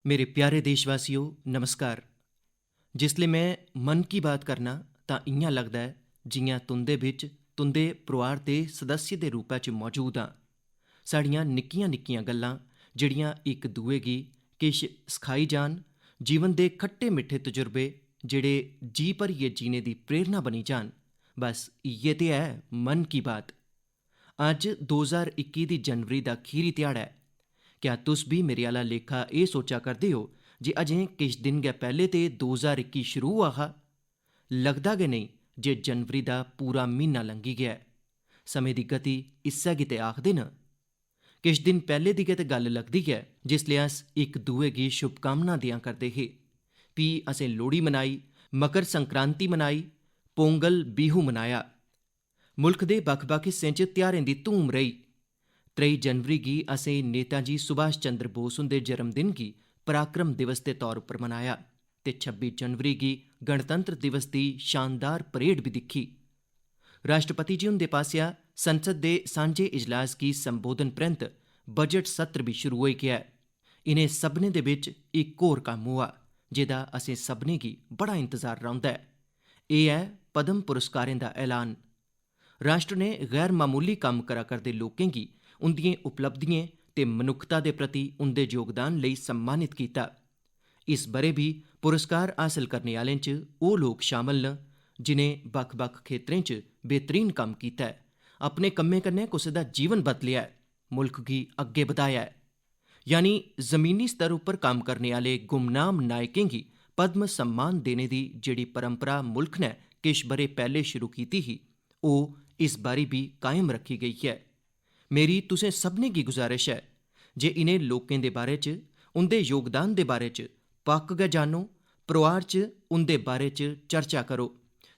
मेरे प्यारे देशवासियों नमस्कार। जिसले मैं मन की बात करना तां इ'यां लगदा ऐ जि'यां तुं'दे बिच तुं'दे परोआर दे सदस्य दे रूपा च मौजूद आं। साढ़ियां निक्कियां निक्कियां गल्लां जेह्ड़ियां इक दूए गी किश सखाई जान, जीवन दे खट्टे मिट्ठे तजुर्बे जेह्ड़े जी भरियै जीने दी प्रेरणा बनी जान, बस इ'यै ते ऐ मन की बात। अज्ज 2021 दी जनवरी दा खीरी ध्याड़ा ऐ। क्या तुस बी मेरे आह्ला लेखा एह् सोचा करदे हो जे अजें किश दिन गै पैह्ले ते 2021 शुरू होआ हा? लगदा गै नेईं जे जनवरी दा पूरा म्हीना लंघी गेआ ऐ। समें दी गति इस्सै गी ते आखदे न। किश दिन पैह्ले दी गै ते गल्ल लगदी ऐ जिसलै अस इक दूए गी शुभकामनां देआ करदे हे। फ्ही असें लोह्ड़ी मनाई, मकर संक्रांति मनाई, पोंगल बिहू मनाया। मुल्ख दे बक्ख बक्ख हिस्सें च ध्यारें दी धूम रेही। 3 जनवरी गी असें नेताजी सुभाष चंद्र बोस हुंदे जन्मदिन गी पराक्रम दिवस दे तौर उप्पर मनाया ते 26 जनवरी गी गणतंत्र दिवस दी शानदार परेड बी दिक्खी। राष्ट्रपति जी हुंदे पासेआ संसद दे सांझे इजलास गी संबोधन परैंत बजट सत्र बी शुरू होई गेआ ऐ। इनें सभनें दे बिच इक होर कम्म होआ जेह्दा असें सभनें गी बड़ा इंतजार रौंह्दा ऐ। एह् ऐ पद्म पुरस्कारें दा ऐलान। राष्ट्र ने गैर मामूली कम्म करा करदे लोकें गी उंदिएं उपलब्धिएं ते मनुक्खता दे प्रति उंदे योगदान लेई सम्मानित कीता। इस ब'रे बी पुरस्कार हासल करने आह्लें च ओह् लोक शामल न जिनें बक्ख बक्ख खेत्तरें च बेहतरीन कम्म कीता ऐ, अपने कम्में कन्नै कुसै दा जीवन बदलेआ ऐ, मुल्ख गी अग्गे बधाया ऐ। यानी जमीनी स्तर उप्पर कम्म करने आह्ले गुमनाम नायकें गी पद्म सम्मान देने दी जेह्ड़ी परंपरा मुल्ख ने किश ब'रे पैह्ले शुरू कीती ही, ओह् इस बारी बी कायम रखी गेई है। मेरी तुसें सभनें गी गुजारिश है जे इनें लोकें दे बारे च, उंदे योगदान दे बारे च पक्क गै जानो, परोआर च उंदे बारे च चर्चा करो।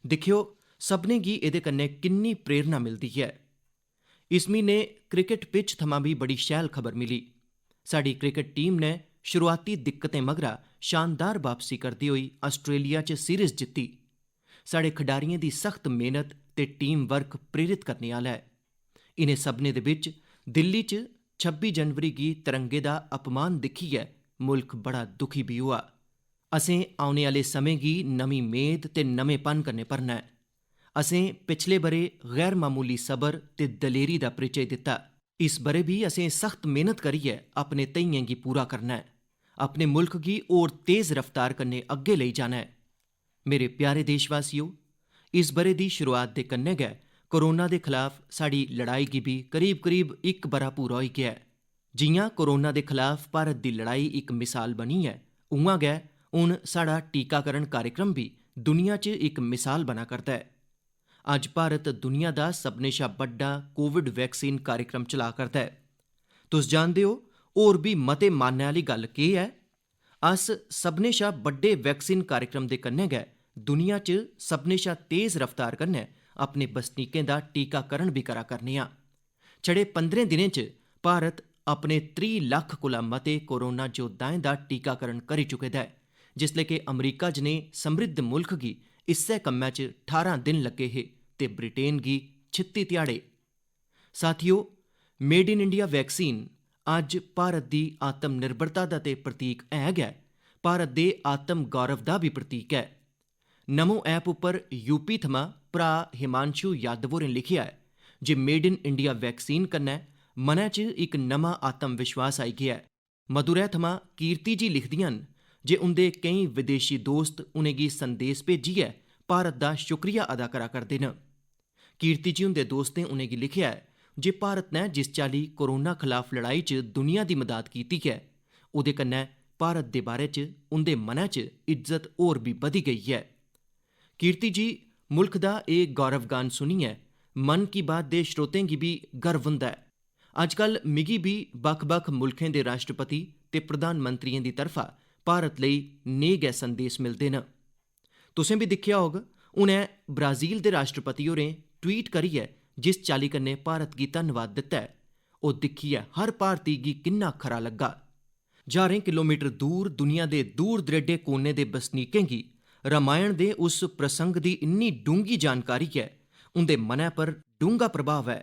दिक्खेओ सभनें गी एह्दे कन्नै किन्नी प्रेरणा मिलदी है। इस म्हीने क्रिकेट पिच थमां बी बड़ी शैल खबर मिली। साडी क्रिकेट टीम ने शुरुआती दिक्कतें मगरा शानदार वापसी करदे होई आस्ट्रेलिया च सीरीज जित्ती। साढ़े खडारियें दी सख्त मेहनत ते टीम वर्क प्रेरित करने आह्ला ऐ। इनें सभनें दे बिच दिल्ली च 26 जनवरी गी तिरंगे दा अपमान दिक्खियै मुल्ख बड़ा दुखी बी होआ। असें औने आह्ले समें गी नमीं मेद ते नमेंपन कन्नै भरना ऐ। असें पिछले ब'रे गैर मामूली सबर ते दलेरी दा परिचय दित्ता। इस ब'रे बी असें सख्त मेहनत करियै अपने ध्येइयें गी पूरा करना ऐ, अपने मुल्ख गी होर तेज रफ्तार कन्नै अग्गे लेई जाना ऐ। मेरे प्यारे देशवासियो, इस ब'रे दी शुरुआत दे कन्नै गै कोरोना दे खलाफ साढ़ी लड़ाई गी बी करीब करीब इक ब'रा पूरा होई गेआ ऐ। जि'यां कोरोना दे खलाफ भारत दी लड़ाई इक मिसाल बनी ऐ, उआं गै हून साढ़ा टीकाकरण कार्यक्रम बी दुनिया च इक मिसाल बना करदा ऐ। अज्ज भारत दुनिया दा सभनें शा बड्डा कोविड वैक्सीन कार्यक्रम चला करदा ऐ। तुस जानदे हो होर बी मते मान्नै आह्ली गल्ल केह् ऐ? अस सभनें शा बड्डे वैक्सीन कार्यक्रम दे कन्नै गै दुनिया च सभनें शा तेज रफ्तार कन्नै अपने बसनीकें दा टीकाकरण बी करा करने आं। छड़े 15 दिनें च भारत अपने 30 लक्ख कोला मते कोरोना योद्धाएं दा टीकाकरण करी चुके दा ऐ, जिसले कि अमरीका जनेह् समृद्ध मुल्ख गी इस्सै कम्मै च 18 दिन लग्गे हे ते ब्रिटेन गी 36 ध्याड़े। साथियो, मेड इन इंडिया वैक्सीन अज्ज भारत दी आत्म निर्भरता दा ते प्रतीक है गै, भारत दे आत्म गौरव दा बी प्रतीक ऐ। नमो ऐप उप्पर यूपी थमां भ्रा हिमांशु यादव होरें लिखेआ ऐ जे मेड इन इंडिया वैक्सीन कन्नै मनै च इक नमां आत्म विश्वास आई गेआ ऐ। मदुरै थमां कीर्ति जी लिखदियां न जे उंदे केईं विदेशी दोस्त उनेंगी संदेस भेजियै भारत दा शुक्रिया अदा करा करदे न। कीर्ति जी हुंदे दोस्तें उनेंगी लिखेआ ऐ जे भारत ने जिस चाल्ली कोरोना खलाफ लड़ाई च दुनिया दी मदाद कीती ऐ, ओह्दे कन्नै भारत दे बारे च उंदे मनै च इज्जत होर बी बधी गेई ऐ। कीर्ति जी, मुल्ख दा एह् गौरवगान सुनियै मन की बात दे श्रोतें गी बी गर्व हुंदा ऐ। अजकल मिगी बी बक्ख बक्ख मुल्खें दे राष्ट्रपति ते प्रधानमंत्रियें दी तरफा भारत लेई नेह् गै संदेस मिलदे न। तुसें बी दिक्खेआ होग, उ'नें ब्राज़ील दे राष्ट्रपति होरें ट्वीट करियै जिस चाल्ली कन्नै भारत गी धन्नवाद दित्ता ऐ, ओह् दिक्खियै हर भारती गी किन्ना खरा लग्गा। ज्हारें किलोमीटर दूर दुनिया दे दूर दरेडे कोने दे बसनीकें गी रामायण दे उस प्रसंग दी इन्नी डूंह्गी जानकारी ऐ, उंदे मनै पर डूंह्गा प्रभाव ऐ।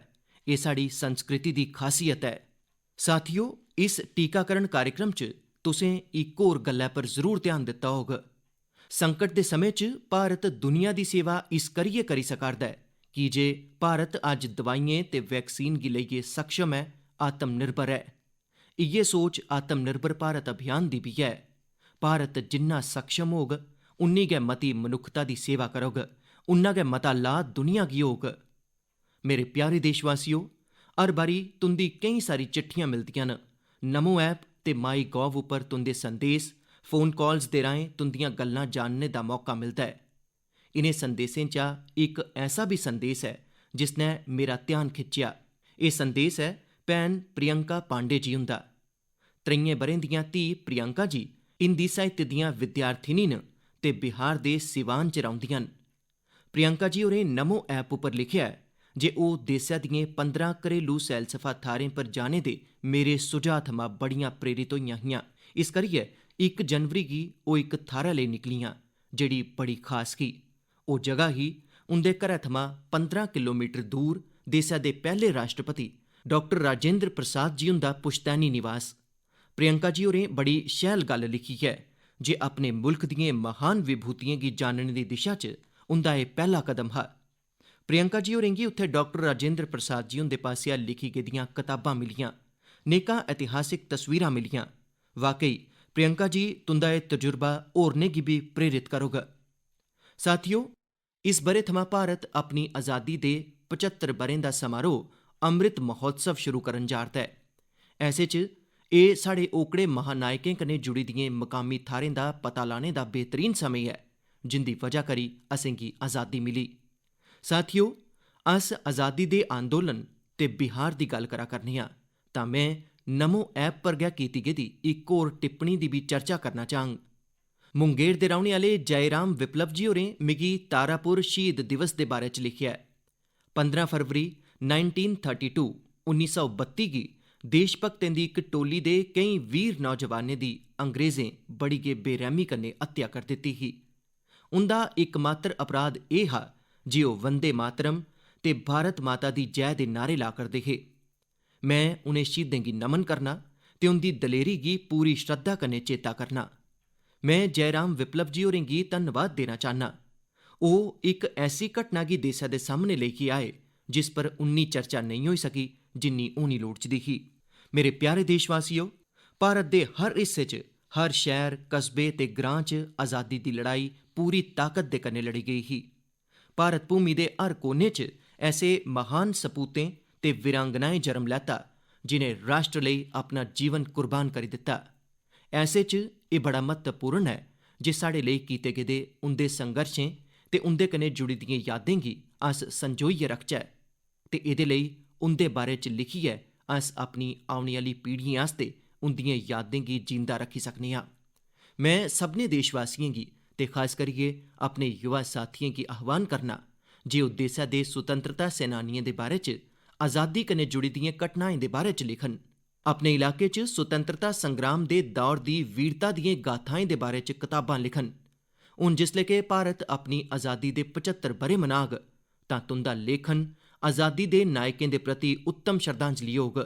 एह् साढ़ी संस्कृति दी खासियत ऐ। साथियो, इस टीकाकरण कार्यक्रम च तुसें इक होर गल्लै पर जरूर ध्यान दित्ता होग। संकट दे समें च भारत दुनिया दी सेवा इस करियै करी सका'रदा ऐ की जे भारत अज्ज दवाइयें ते वैक्सीन गी लेइयै सक्षम ऐ, आत्मनिर्भर ऐ। इ'यै सोच आत्मनिर्भर भारत अभियान दी बी ऐ। भारत जिन्ना सक्षम होग, उन्नी गै मती मनुक्खता दी सेवा करग, उन्ना गै मता लाह् दुनिया गी होग। मेरे प्यारे देशवासियो, हर बारी तुंदी केईं सारी चिट्ठियां मिलदियां न। नमो ऐप ते माई गॉव उप्पर तुंदे संदेस, फोन कॉल्स दे राहें तुंदियां गल्लां जानने दा मौका मिलदा ऐ। इनें संदेसें चा इक ऐसा भी संदेस ऐ जिसने मेरा ध्यान खिच्चेआ। एह् संदेस ऐ भैन प्रियंका पांडे जी हुंदा। 23 ब'रें दियां धी प्रियंका जी हिंदी साहित्य दियां विद्यार्थिनी न ते बिहार दे सिवान च रौंह्दियां न। प्रियंका जी होरें नमो ऐप उप्पर लिखेआ ऐ जे ओह् देसै दियें 15 घरेलू सैलसफा थाह्रें पर जाने दे मेरे सुझाऽ थमां बड़ियां प्रेरित होइयां हियां। इस करियै 1 जनवरी गी ओह् इक थाह्रै लेई निकलियां जेह्ड़ी बड़ी खास ही। ओह् जगह ही उंदे घरै थमां 15 किलोमीटर दूर देसै दे पैह्ले राष्ट्रपति डाक्टर राजेंद्र प्रसाद जी हुंदा पुश्तैनी निवास। प्रियंका जी होरें बड़ी शैल गल्ल लिखी ऐ जे अपने मुल्ख दियें महान विभूतियें गी जानने दी दिशा च उंदा एह् पैह्ला कदम हा। प्रियंका जी होरें गी उत्थे डाक्टर राजेंद्र प्रसाद जी हुंदे पासेआ लिखी गेदियां कताबां मिलियां, नेकां ऐतिहासिक तस्वीरां मिलियां। वाकई प्रियंका जी तुंदा एह् तजुर्बा होरनें गी बी प्रेरित करोग। साथियो, इस ब'रे थमां भारत अपनी आज़ादी दे 75 ब'रें दा समारोह अमृत महोत्सव शुरू करन जा'रदा ऐ। ऐसे च एह् साढ़े ओकड़े महानायकें कन्नै जुड़ी दियें मकामी थाह्रें दा पता लाने दा बेहतरीन समें ऐ जिंदी वजह करी असेंगी आज़ादी मिली। साथियो, अस आज़ादी दे आंदोलन ते बिहार दी गल्ल करा करने आं तां में नमो ऐप पर गै कीती गेदी इक होर टिप्पणी दी भी चर्चा करना चाहंग। मुंगेर दे रौह्ने आह्ले जयराम विप्लव जी होरें मिगी तारापुर शहीद दिवस दे बारे च लिखेआ ऐ। 15 फरवरी 1932 1932 गी देशभक्तें दी इक टोली दे केईं वीर नौजवानें दी अंग्रेजें बड़ी गै बेरैह्मी कन्नै हत्या करी दित्ती ही। उंदा इकमात्र अपराध एह् हा जे ओह् वंदे मातरम ते भारत माता दी जय दे नारे ला करदे हे। मैं उनें शहीदें गी नमन करना ते उंदी दलेरी गी पूरी श्रद्धा कन्नै चेता करना। मैं जयराम विप्लव जी होरें गी धन्नवाद देना चाह्न्ना। ओह् इक ऐसी घटना गी देसै दे सामने लेइयै आए जिस पर उन्नी चर्चा नेईं होई सकी जिन्नी होनी लोड़चदी ही। मेरे प्यारे देशवासियो, भारत दे हर हिस्से च, हर शैह्र, कस्बे ते ग्रां च आज़ादी दी लड़ाई पूरी ताकत दे कन्नै लड़ी गेई ही। भारत भूमि दे हर कोने च ऐसे महान सपूतें ते वीरांगनाएं जन्म लैता जिनें राष्ट्र लेई अपना जीवन कुर्बान करी दित्ता। ऐसे च एह् बड़ा महत्वपूर्ण है जे साढ़े लेई कीते गेदे उंदे संघर्शें ते उंदे कन्नै जुड़ी दियें यादें गी अस संजोइयै रखचै ते एह्दे लेई उंदे बारे च लिखियै अस अपनी औने आह्ली पीढ़ियें आस्ते उंदियें यादें गी जींदा रक्खी सकने आं। मैं सभनें देशवासियें गी ते खास करियै अपने युवा साथियें गी आह्वान करना जे ओह् देसै दे सुतंत्रता सेनानियें दे बारे च, आज़ादी कन्नै जुड़ी दियें घटनाएं दे बारे च लिखन। अपने इलाके च सुतंत्रता संग्राम दे दौर दी वीरता दियें गाथाएं दे बारे च कताबां लिखन। हून जिसले कि भारत अपनी आज़ादी दे 75 ब'रे मनाग तां तुंदा लेखन आज़ादी दे नायकें दे प्रति उत्तम श्रद्धांजलि होग।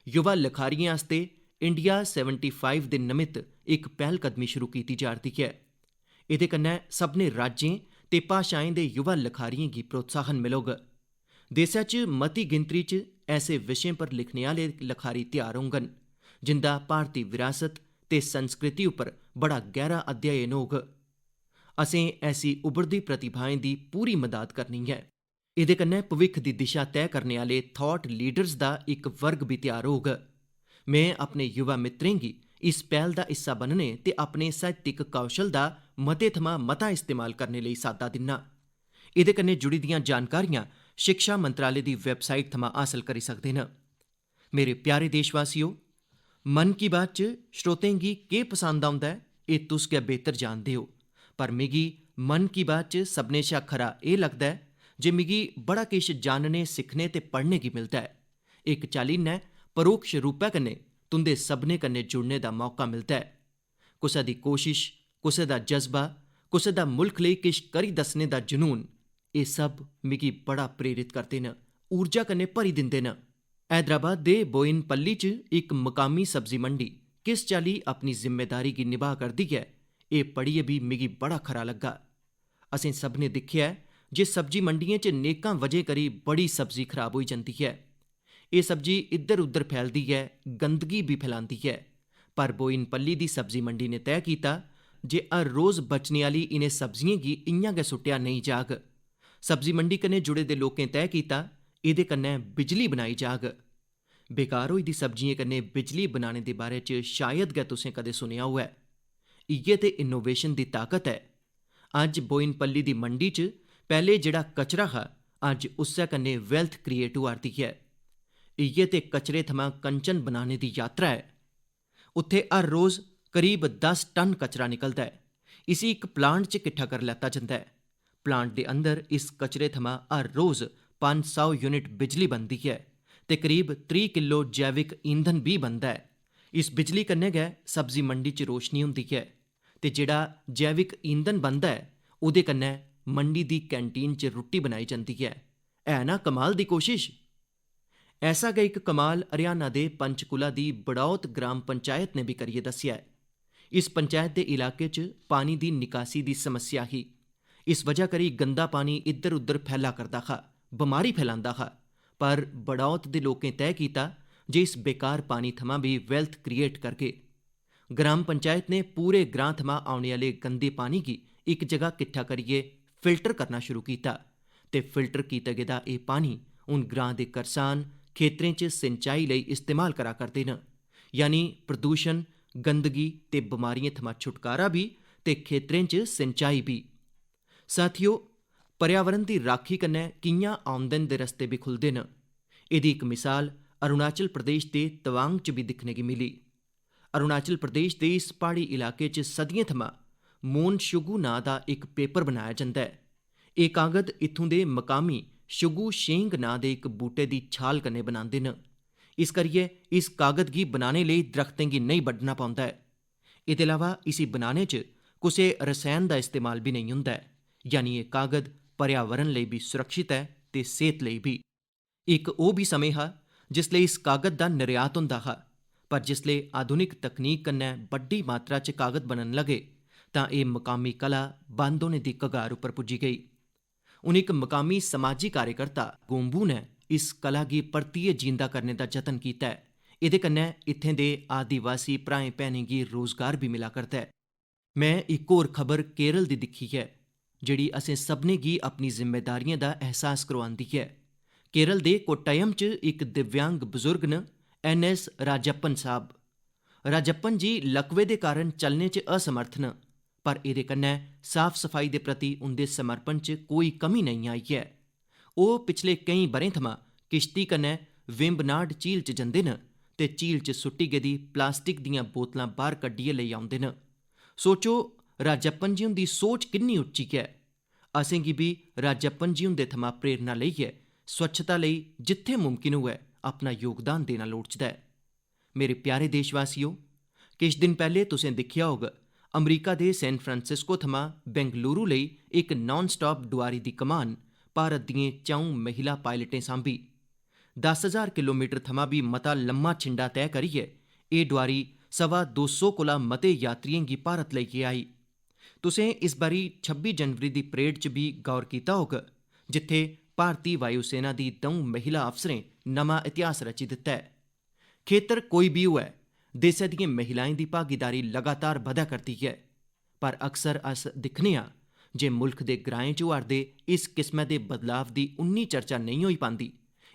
युवा लखारियें आस्ते इंडिया 75 दे नमित्त इक पैह्लकदमी शुरू कीती जा'रदी ऐ। एह्दे कन्नै सभनें राज्यें ते भाशाएं दे युवा लखारियें गी प्रोत्साहन मिलोग। देसै च मती गिनतरी च ऐसे विशें पर लिखने आह्ले लखारी त्यार होङन जिंदा भारती विरासत ते संस्कृति उप्पर बड़ा गैह्रा अध्ययन होग। असें ऐसी उभरदी प्रतिभाएं दी पूरी मदाद करनी ऐ। एह्दे कन्नै भविक्ख दी दिशा तैऽ करने आह्ले थॉट लीडर्स दा इक वर्ग बी त्यार होग। में अपने युवा मित्रें गी इस पैह्ल दा हिस्सा बनने ते अपने साहित्यिक कौशल दा मते थमां मता इस्तेमाल करने लेई साद्दा दिन्ना। एह्दे कन्नै जुड़ी दियां जानकारियां शिक्षा मंत्रालय दी वैबसाइट थमां हासल करी सकदे न। मेरे प्यारे देशवासियो, मन की बात च श्रोतें गी केह् पसंद औंदा ऐ एह् तुस गै बेह्तर जानदे हो, पर मिगी मन की बात च सभनें शा खरा एह् लगदा ऐ जे मिगी बड़ा किश जानने, सिक्खने ते पढ़ने गी मिलदा ऐ। इक चाल्ली नै परोक्ष रूपै कन्नै तुंदे सभनें कन्नै जुड़ने दा मौका मिलदा ऐ। कुसै दी कोशिश, कुसै दा जज्बा, कुसै दा मुल्ख लेई किश करी दस्सने दा जुनून, एह् सब मिगी बड़ा प्रेरित करदे न, ऊर्जा कन्नै भरी दिंदे न। हैदराबाद दे बोयिनपल्ली च इक मकामी सब्जी मंडी किस चाल्ली अपनी जिम्मेदारी गी निभा करदी ऐ, एह् पढ़ियै भी मिगी बड़ा खरा लग्गा। असें सभनें दिक्खेआ ऐ जे सब्जी मंडियें च नेकां वजह करी बड़ी सब्जी खराब होई जंदी ऐ। एह् सब्जी इद्धर उद्धर फैलदी ऐ, गंदगी भी फैलांदी ऐ। पर बोयिनपल्ली दी सब्जी मंडी ने तैऽ कीता जे हर रोज बचने आह्ली इनें सब्जियें गी इ'यां गै सुट्टेआ नेईं जाग। सब्जी मंडी कन्नै जुड़े दे लोकें तैऽ कीता एह्दे कन्नै बिजली बनाई जाग। बेकार होई दी सब्जियें कन्नै बिजली बनाने दे बारे च शायद गै तुसें कदें सुनेआ होऐ। इ'यै ते इनोवेशन दी ताकत ऐ। अज्ज बोयिनपल्ली दी मंडी च पैह्ले जेह्ड़ा कचरा हा, अज्ज उस्सै कन्नै वैल्थ क्रिएट होआ'रदी ऐ। इ'यै ते कचरे थमां कंचन बनाने दी यात्रा ऐ। उत्थे हर रोज करीब 10 टन कचरा निकलदा ऐ। इसी इक प्लांट च किट्ठा करी लैता जंदा ऐ। प्लांट दे अंदर इस कचरे थमां हर रोज 500 यूनिट बिजली बनदी ऐ ते करीब 30 किलो जैविक ईंधन भी बनदा ऐ। इस बिजली कन्नै गै सब्जी मंडी च रोशनी होंदी ऐ ते जेह्ड़ा जैविक ईंधन बनदा ऐ, ओह्दे कन्नै मंडी दी कैंटीन च रुट्टी बनाई जंदी ऐ ना कमाल दी कोशिश? ऐसा गै इक कमाल हरियाणा दे पंचकुला दी बड़ौत ग्राम पंचायत ने भी करियै दस्सेआ ऐ। इस पंचायत दे इलाके च पानी दी निकासी दी समस्या ही। इस वजह करी गंदा पानी इद्धर उद्धर फैला करदा हा, बमारी फैलांदा हा। पर बड़ौत दे लोकें तैऽ कीता जे इस बेकार पानी थमां भी वैल्थ क्रिएट करगे। ग्राम पंचायत ने पूरे ग्रां थमां औने आह्ले गंदे पानी गी इक जगह किट्ठा करियै फिल्टर करना शुरू कीता ते फिल्टर कीता गेदा एह् पानी हून ग्रां दे करसान खेतरें च सिंचाई लेई इस्तेमाल करा करदे न। यानी प्रदूषण, गंदगी ते बमारियें थमां छुटकारा भी ते खेतरें च सिंचाई भी। साथियो, पर्यावरण दी राखी कन्नै कि'यां आमदन दे रस्ते भी खुलदे न, एह्दी इक मिसाल अरुणाचल प्रदेश दे तवांग च भी दिक्खने गी मिली। अरुणाचल प्रदेश दे इस प्हाड़ी इलाके च सदियें थमां मोन शुगु नांऽ दा इक पेपर बनाया जंदा ऐ। एह् कागद इत्थूं दे मकामी शुगु शेंग नांऽ दे इक बूह्टे दी छाल कन्नै बनांदे न। इस करियै इस कागद गी बनाने लेई दरख्तें गी नेईं बड्ढना पौंदा ऐ। एह्दे अलावा इसी बनाने च कुसै रसैन दा इस्तेमाल भी नेईं होंदा ऐ। यानी एह् कागद पर्यावरण लेई भी सुरक्षित ऐ ते सेह्त लेई भी। इक ओह् भी समें हा जिसलै इस कागद दा निर्यात होंदा हा, पर जिसलै आधुनिक तकनीक कन्नै बड्डी मात्रा च कागद बनन लगे तां एह् मकामी कला बंद होने दी कगार उप्पर पुज्जी गेई। हून इक मकामी समाजी कार्यकर्ता गोम्बू ने इस कला गी परतियै जींदा करने दा जतन कीता ऐ। एह्दे कन्नै इत्थें दे आदिवासी भ्राएं भैनें गी रोजगार भी मिला करदा ऐ। मैं इक होर खबर केरल दी दिक्खी ऐ जेह्ड़ी असें सभनें गी अपनी जिम्मेदारियें दा एहसास करोआंदी ऐ। केरल दे कोट्टायम च इक दिव्यांग बजुर्ग न, NS राजप्पन साह्ब। राजप्पन जी लकवे दे कारण चलने च असमर्थ न, पर एह्दे कन्नै साफ सफाई दे प्रति उंदे समर्पण च कोई कमी नेईं आई ऐ। ओह् पिछले केईं ब'रें थमां किश्ती कन्नै वेम्बनाड झील च जंदे न ते झील च सुट्टी गेदी प्लास्टिक दियां बोतलां बाह्र कड्ढियै लेई औंदे न। सोचो, राजप्पन जी हुंदी सोच किन्नी उच्ची ऐ। असेंगी बी राजप्पन जी हुंदे थमां प्रेरणा लेइयै स्वच्छता लेई जित्थै मुमकिन होऐ अपना योगदान देना लोड़चदा ऐ। मेरे प्यारे देशवासियो, किश दिन पैह्ले तुसें दिक्खेआ होग अमरीका दे सैन फ्रांसिस्को थमां बेंगलुरु लेई इक नॉन स्टॉप डोआरी दी कमान भारत दियें 4 महिला पायलटें सांभी। 10,000 किलोमीटर थमां भी मता लम्मा छिंडा तैऽ करियै एह् डोआरी 225 कोला मते यात्रियें गी भारत लेइयै आई। तुसें इस बारी 26 जनवरी दी परेड च भी गौर कीता होग जित्थै भारती वायुसेना दी 2 महिला अफसरें नमां इतिहास रची दित्ता ऐ। खेतर कोई भी होऐ, देसै दियें महिलाएं दी भागीदारी लगातार बधै करदी ऐ। पर अक्सर अस दिक्खने आं जे मुल्ख दे ग्राएं च होआ'रदे इस किस्मै दे बदलाव दी उन्नी चर्चा नेईं होई पांदी।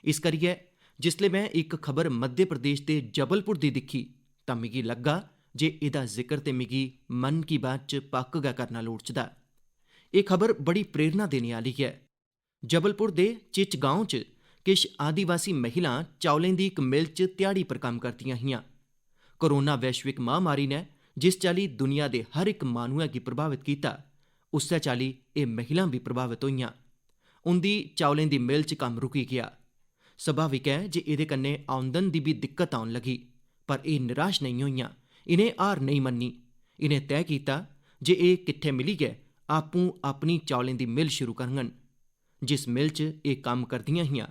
इस करियै जिसलै मैं इक खबर मध्य प्रदेश दे जबलपुर दी दिक्खी तां मिगी लग्गा जे एह्दा जिक्र ते मिगी मन की बात च पक्क गै करना लोड़चदा। एह् खबर बड़ी प्रेरणा देने आह्ली ऐ। जबलपुर दे चिचगांव च किश आदिवासी महिलां चावलें दी इक मिल च ध्याड़ी पर कम्म करदियां हियां। कोरोना वैश्विक महामारी ने जिस चाल्ली दुनिया दे हर इक माह्नुऐ गी प्रभावित कीता, उस्सै चाल्ली एह् महिलां भी प्रभावित होईयां। उंदी चावलें दी मिल च कम्म रुकी गेआ। स्वाभाविक ऐ जे एह्दे कन्नै आमदन दी भी दिक्कत औन लगी, पर एह् निराश नेईं होईयां। इनें हार नेईं मन्नी। इनें तैऽ कीता जे एह् किट्ठे मिलियै आपूं अपनी चावलें दी मिल शुरू करङन। जिस मिल च एह् कम्म करदियां हियां,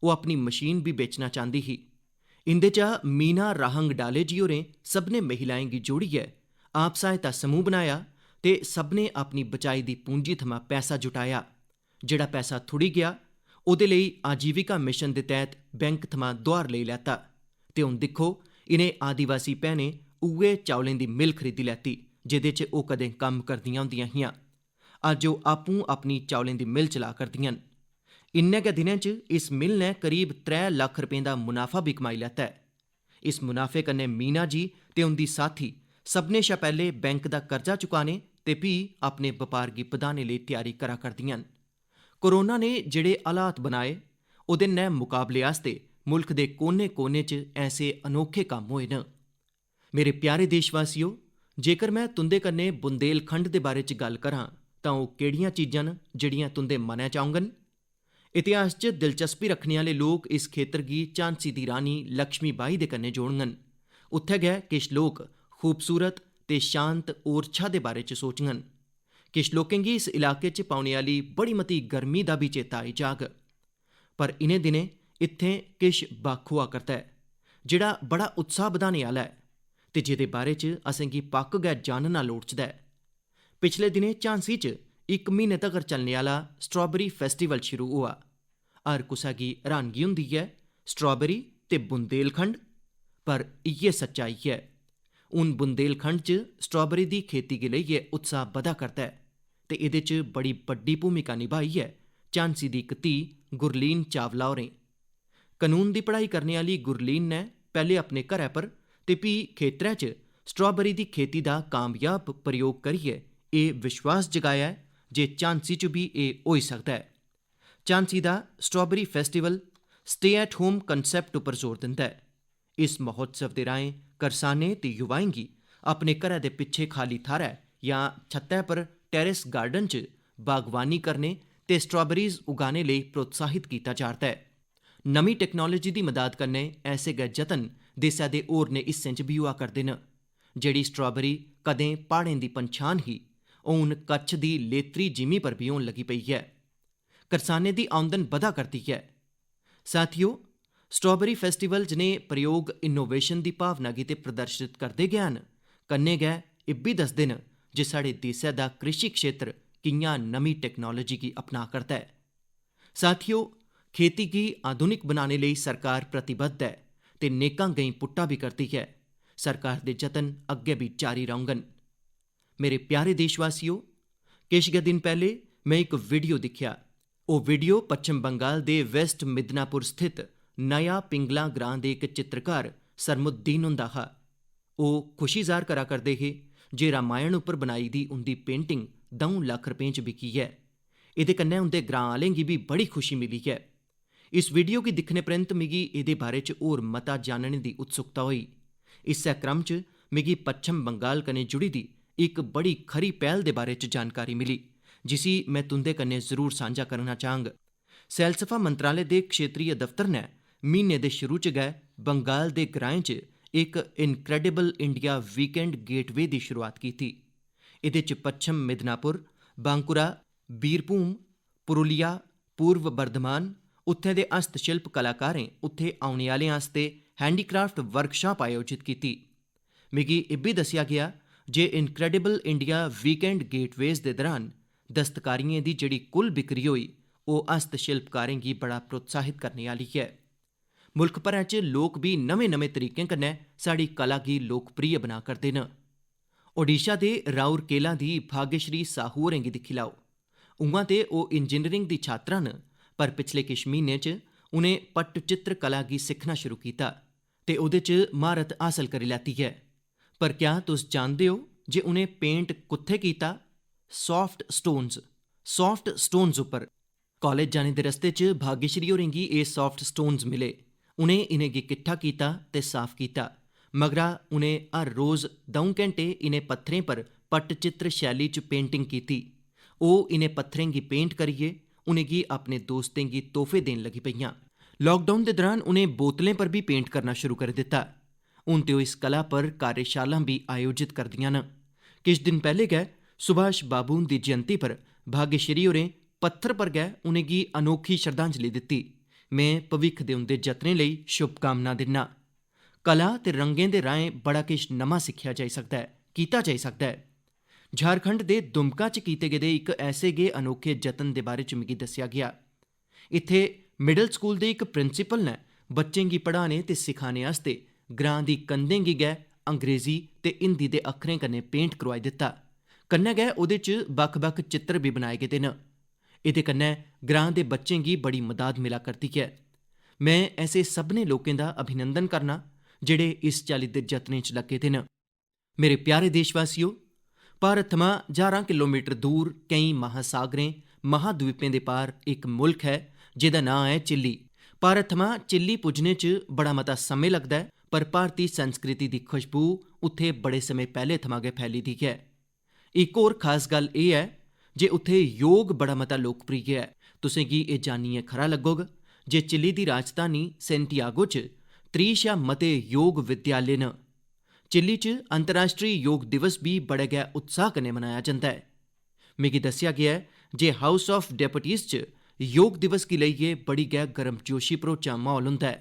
ओह् अपनी मशीन भी बेचना चांह्दी ही। इंदे चा मीना राहंग डाले जी होरें सभनें महिलाएं गी जोड़ियै आप सहायता समूह बनाया ते सभनें अपनी बचाई दी पूंजी थमां पैसा जुटाया। जेड़ा पैसा थुड़ी गया ओह्दे लेई आजीविका मिशन दे तैह्त बैंक थमां दोआर लेई लैता ते हुन दिक्खो इनें आदिवासी भैनें उ'ऐ चावलें दी मिल खरीदी लैती जेह्दे च ओह् कदें कम्म करदियां होंदियां हियां। अज्ज ओह् आपूं अपनी चावलें दी मिल चला करदियां न। इन्ने गै दिनें च इस मिल ने करीब 3 लक्ख रपें दा मुनाफा बी कमाई लैता ऐ। इस मुनाफे कन्नै मीना जी ते उंदी साथी सभनें शा पैह्ले बैंक दा कर्जा चुकाने ते फ्ही अपने बपार गी बधाने लेई त्यारी करा करदियां न। कोरोना ने जेह्ड़े हालात बनाए ओह्दे नै मुकाबले आस्तै मुल्ख दे कोने कोने च ऐसे अनोखे कम्म होए न। मेरे प्यारे देशवासियो, जेकर मैं तुंदे कन्नै बुंदेलखंड दे बारे च गल्ल करां तां ओह् केह्ड़ियां चीजां न जेह्ड़ियां तुंदे मनै च औङन? इतिहास च दिलचस्पी रखने आह्ले लोक इस खेतर गी झांसी दी रानी लक्ष्मी बाई दे कन्नै जोड़ङन। उत्थै गै किश लोक खूबसूरत ते शांत ओरछा दे बारे च सोचङन। किश लोकें गी इस इलाके च पौने आह्ली बड़ी मती गर्मी दा बी चेता आई जाग। पर इनें दिनें इत्थें किश बक्ख होआ करदा ऐ जेह्ड़ा बड़ा उत्साह बधाने आह्ला ऐ ते जेह्दे बारे च असेंगी पक्क गै जानना लोड़चदा ऐ। पिछले दिनें झांसी च 1 म्हीने तगर चलने आह्ला स्ट्राबेरी फेस्टिवल शुरू होआ। हर कुसै गी हैरानगी होंदी ऐ, स्ट्राबेरी ते बुंदेलखंड, पर इ'यै सच्चाई ऐ। हून बुंदेलखंड च स्ट्राबेरी दी खेती गी लेइयै उत्साह बधा करदा ऐ ते एह्दे च बड़ी बड्डी भूमिका निभाई ऐ झांसी दी इक धीऽ गुरलीन चावला होरें। कानून दी पढ़ाई करने आह्ली गुरलीन ने पैह्ले अपने घरै पर ते फ्ही खेतरै च स्ट्राबेरी दी खेती दा कामयाब प्रयोग करियै एह् विश्वास जगाया ऐ जे झांसी च बी एह् होई सकदा ऐ। झांसी दा strawberry festival stay at home concept उप्पर जोर दिंदा ऐ। इस महोत्सव दे राहें करसानें ते युवाएं गी अपने घरै दे पिच्छे खाली थाह्रै जां छत्तै पर टेरेस गार्डन च बागवानी करने ते स्ट्राबेरीज उगाने लेई प्रोत्साहित कीता जा'रदा ऐ। नमीं टेक्नोलाजी दी मदाद कन्नै ऐसे गै जतन देसै दे होरनें हिस्सें च बी होआ करदे न। जेह्ड़ी स्ट्राबेरी कदें प्हाड़ें दी पंछान ही, ओह् हून कच्छ दी लेतरी जिमीं पर बी होन लगी पेई ऐ। करसानें दी आमदन बधा करदी ऐ। साथियो, स्ट्राबेरी फेस्टिवल जनेह् प्रयोग इनोवेशन दी भावना गी ते प्रदर्शित करदे गै न, कन्नै गै इब्बी दसदे न जे साढ़े देसै दा कृषि क्षेत्र कि'यां नमीं टेक्नोलाजी गी अपना करदा ऐ। साथियो, खेती गी आधुनिक बनाने लेई सरकार प्रतिबद्ध ऐ ते नेकां गैईं पुट्टा बी करदी ऐ। सरकार दे जतन अग्गै बी जारी रौह्ङन। मेरे प्यारे देशवासियो, किश गै दिन पैह्ले मैं इक वीडियो दिक्खेआ। ओह् वीडियो पच्छम बंगाल दे वेस्ट मिदनापुर स्थित नया पिंगला ग्रां दे इक चित्रकार सरमुद्दीन हुंदा हा। ओह् खुशी जाह्र करा करदे हे जे रामायण उप्पर बनाई दी उंदी पेंटिंग 2 लक्ख रपें च बिकी ऐ। एह्दे कन्नै उंदे ग्रां आह्लें गी बी बड़ी खुशी मिली ऐ। इस वीडियो गी दिक्खने परैंत मिगी एह्दे बारे च होर मता जानने दी उत्सुकता होई। इस्सै क्रम च मिगी पच्छम बंगाल कन्नै जुड़ी दी इक बड़ी खरी पैह्ल दे बारे च जानकारी मिली जिसी मैं तुंदे कन्नै जरूर सांझा करना चाह्ङ। सैलसफा मंत्रालय दे क्षेत्रीय दफ्तर ने म्हीने दे शुरू च गै बंगाल दे ग्राएं च इक इनक्रेडिबल इंडिया वीकेंड गेटवे दी शुरुआत कीती। एह्दे च पच्छम मिदनापुर, बांकुरा, बीरभूम, पुरुलिया, पूर्व बर्धमान, उत्थै दे हस्तशिल्प कलाकारें उत्थै औने आह्लें आस्तै हैंडीक्राफ्ट वर्कशाप आयोजित कीती। मिगी इब्बी दस्सेआ गेआ जे इनक्रेडिबल इंडिया वीकेंड गेटवेज दे दरान दस्तकारियें दी जेह्ड़ी कुल बिक्री होई ओह् हस्तशिल्पकारें गी बड़ा प्रोत्साहित करने आह्ली ऐ। मुल्ख भरै च लोक बी नमें नमें तरीकें कन्नै साढ़ी कला गी लोकप्रिय बना करदे न। ओडिशा दे राउरकेला दी भाग्यश्री साहू होरें गी दिक्खी लैओ। उ'आं ते ओह् इंजीनियरिंग दी छात्रा न, पर पिछले किश म्हीनें च उ'नें पट्टचित्र कला गी सिक्खना शुरू कीता ते ओह्दे च म्हारत हासल करी लैती ऐ। पर क्या तुस जानदे हो जे उ'नें पेंट कुत्थै कीता? सॉफ्ट स्टोन्स उप्पर। कालेज जाने दे रस्ते च भाग्यश्री होरें गी एह् सॉफ्ट स्टोन्स मिले। उ'नें इनेंगी किट्ठा कीता ते साफ कीता। मगरा उ'नें हर रोज 2 घैंटे इनें पत्थरें पर पट्टचित्र शैली च पेंटिंग कीती। ओह् इनें पत्थरें गी पेंट करियै उनेंगी अपने दोस्तें गी तोहफे देन लगी पेइयां। लॉकडाउन दे दरान उ'नें बोतलें पर बी पेंट करना शुरू करी दित्ता। हून ते ओह् इस कला पर कार्यशालां बी आयोजित करदियां न। किश दिन पैह्ले गै सुभाष बाबू हुंदी जयंती पर भाग्यश्री होरें पत्थर पर गै उनेंगी अनोखी श्रद्धांजलि दित्ती। मैं भविक्ख दे उंदे जतनें लेई शुभकामनां दिन्ना। कला ते रंगें दे राहें बड़ा किश नमां सिक्खेआ जाई सकदा है, कीता जाई सकदा है। झारखंड दे दुमका च कीते गेदे इक ऐसे गै अनोखे जतन दे बारे च मिगी दस्सेआ गया। इत्थे मिडल स्कूल दे इक प्रिंसीपल ने बच्चें गी पढ़ाने ते सिखाने आस्तै ग्रां दी कंधें गी गै अंग्रेजी ते हिंदी दे अक्खरें कन्नै पेंट करोआई दित्ता। कन्नै गै ओह्दे च बक्ख-बक्ख चित्र बी बनाए गेदे न। एह्दे कन्नै ग्रां दे बच्चें गी बड़ी मदाद मिला करदी है। मैं ऐसे सभनें लोकें दा अभिनंदन करना जेह्ड़े इस चाल्ली दे जतनें च लग्गे दे न। मेरे प्यारे देशवासियो, भारत थमां हजारां किलोमीटर दूर केईं महासागरें महाद्वीपें दे पार इक मुल्ख है जेह्दा नांऽ है चिली। भारत थमां चिली पुज्जने च बड़ा मता समें लगदा है, पर भारती संस्कृति दी खुशबू उत्थे बड़े समें पैह्ले थमां गै फैली दी है। इक होर खास गल्ल एह् है जे उत्थे योग बड़ा मता लोकप्रिय है। तुसें गी एह् जानियै खरा लग्गोग जे चिली दी राजधानी सेंटियागो च 30 शा मते योग विद्यालय न। चिली च अंतर्राश्ट्री योग दिवस बी बड़े गै उत्साह कन्नै मनाया जंदा है। मिगी दस्सेआ गेआ है जे हाउस ऑफ डेपुटीज च योग दिवस गी लेइयै बड़ी गै गर्मजोशी भरोचा माहौल होंदा है।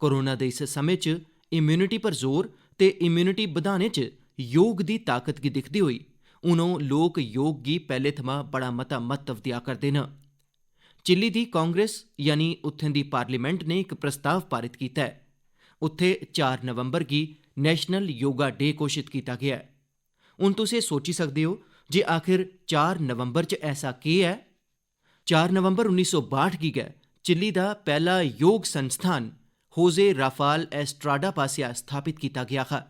कोरोना दे इस समें च इम्यूनिटी पर जोर ते इम्यूनिटी बधाने च योग दी ताकत गी दिखदे होई हून ओह् लोक योग गी पैह्ले थमां बड़ा मता महत्व देआ करदे न। चिली दी कांग्रेस यानी उत्थें दी पार्लीमेंट ने इक प्रस्ताव पारित कीता है। उत्थे 4 नवंबर गी नेशनल योगा डे घोषित कीता गया है। हून तुस एह् सोची सकदे हो जे आखिर 4 नवंबर च ऐसा केह् है। 4 नवंबर 1962 गी गै चिली दा पैह्ला योग संस्थान होजे राफाल एस्ट्राडा पासेआ स्थापित कीता गया हा।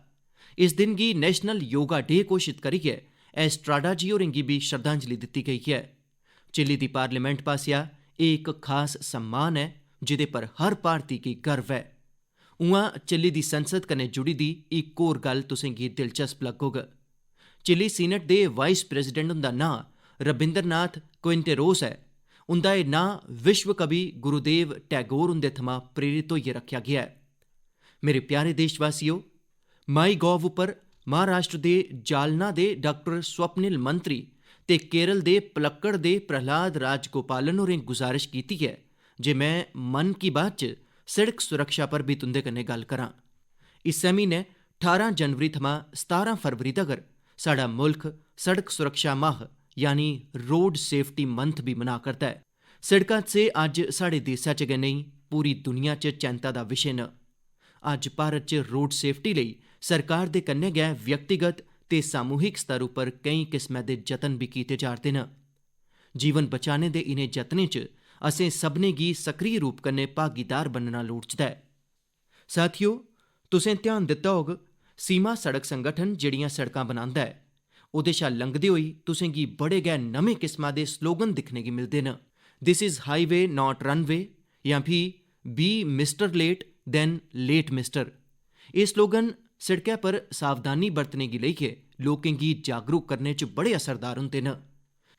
इस दिन गी नेशनल योगा डे घोषित करियै एस्ट्राडा जी होरें गी बी श्रद्धांजलि दित्ती गेई है। चिली दी पार्लीमेंट पासेआ एह् इक खास सम्मान है जिदे पर हर भारती गी गर्व है। उआं चिली दी संसद कन्नै जुड़ी दी इक होर गल्ल तुसें गी दिलचस्प लग्गोग। चिली सीनेट दे वाइस प्रेसिडेंट हुंदा नांऽ रबिंद्रनाथ क्विंटेरोस है। उंदा एह् नांऽ विश्व कवि गुरुदेव टैगोर हुंदे थमां प्रेरित होइयै रखेआ गेआ है। मेरे प्यारे देशवासियो, माई गॉव उप्पर महाराष्ट्र दे जालना दे डाक्टर स्वप्निल मंत्री ते केरल दे पलक्कड़ दे प्रहलाद राजगोपालन होरें गुजारिश कीती है जे मैं मन की बात च सड़क सुरक्षा पर भी तुंदे कन्नै गल्ल करां। इस्सै म्हीने 18 जनवरी थमां 17 फरवरी तगर साढ़ा मुल्ख सड़क सुरक्षा माह यानी रोड सेफ्टी मंथ भी मना करदा है। सड़क हादसे अज्ज साढ़े देशा च गै नेईं पूरी दुनिया च चैंता दा विशे न। अज्ज भारत च रोड सेफ्टी लेई सरकार दे कन्नै गै व्यक्तिगत ते सामूहिक स्तर उप्पर केईं किस्मै दे जतन भी कीते जा'रदे न। जीवन बचाने दे इनें जतनें च असें सभनें गी सक्रिय रूप कन्नै भागीदार बनना लोड़चदा है। साथियो, तुसें ध्यान दित्ता होग सीमा सड़क संगठन जेह्ड़ियां सड़कां बनांदा है ओह्दे शा लंघदे होई तुसें गी बड़े गै नमें किस्मा दे स्लोगन दिक्खने गी मिलदे न। This is highway not runway जां फ्ही बी mister late than late mister. एह् स्लोगन सड़कै पर सावधानी बरतने गी लेइयै लोकें गी जागरूक करने च बड़े असरदार होंदे न।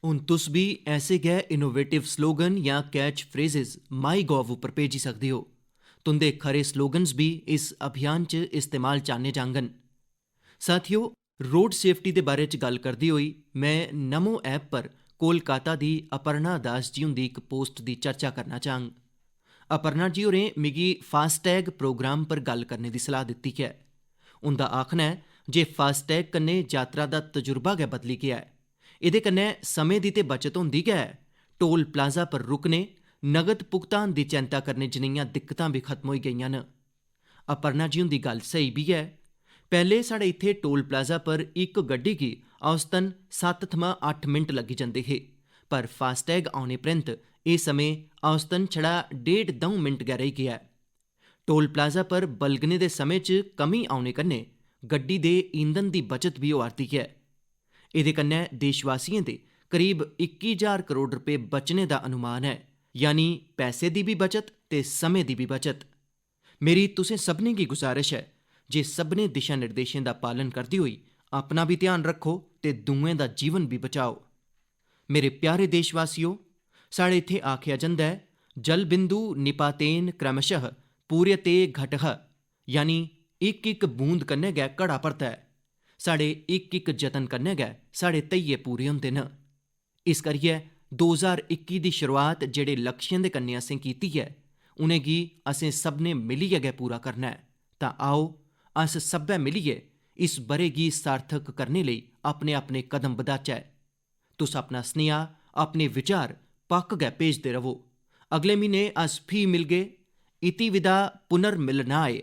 हून तुस बी ऐसे गै इनोवेटिव स्लोगन जां कैच फ्रेजेस माई गॉव उप्पर भेजी सकदे हो। तुंदे खरे स्लोगन्स भी इस अभियान च इस्तेमाल च आने जाङन। साथियो, रोड सेफ्टी दे बारे च गल्ल करदे होई मैं नमो ऐप पर कोलकाता दी अपर्णा दास जी हुंदी इक पोस्ट दी चर्चा करना चाहङ। अपर्णा जी होरें मिगी फास्टैग प्रोग्राम पर गल्ल करने दी सलाह दित्ती है। उंदा आखना है जे फास्टैग कन्नै यात्रा दा तजुर्बा गै बदली गेआ है। एह्दे कन्नै समें दी ते बचत होंदी गै है, टोल प्लाजा पर रुकने, नगद भुगतान दी चैंता करने जनेहियां दिक्कतां भी खत्म होई गेइयां न। अपर्णा जी हुंदी गल्ल स्हेई भी है। पैह्ले साढ़े इत्थे टोल प्लाजा पर इक गड्डी गी औसतन 7 थमां 8 मिंट लग्गी जंदे हे, पर फास्टैग औने परैंत एह् समें औसतन छड़ा 1.5-2 मिंट गै रेही गेआ है। टोल प्लाजा पर बलगने दे समें च कमी औने कन्नै गड्डी दे ईंधन दी बचत भी होआ'रदी है। एह्दे कन्नै देशवासियें दे करीब 21,000 करोड़ रपे बचने दा अनुमान है, यानी पैसे दी भी बचत ते समें दी भी बचत। मेरी तुसें सभनें गी गुजारिश है जे सभनें दिशा निर्देशें दा पालन करदे होई अपना भी ध्यान रक्खो ते दुएं दा जीवन भी बचाओ। मेरे प्यारे देशवासियो, साढ़े इत्थे आखेआ जंदा है जल बिंदु निपातेन क्रमशः पूर्यते घटः, यानी इक इक बूंद कन्नै गै घड़ा भरदा है। साढ़े इक इक जतन कन्नै गै साढ़े धैइये पूरे होंदे न। इस करियै 2021 दी शुरुआत जेह्ड़े लक्ष्यें दे कन्नै असें कीती है उनेंगी असें सभनें मिलियै गै पूरा करना है तां आओ अस सब्भै मिलियै इस ब'रे गी सार्थक करने लेई अपने अपने कदम बधाचै। तुस अपना सनेहा, अपने विचार पक्क गै भेजदे रवो। अगले म्हीने अस फ्ही मिलगे। इति विदा पुनर्मिलनाय।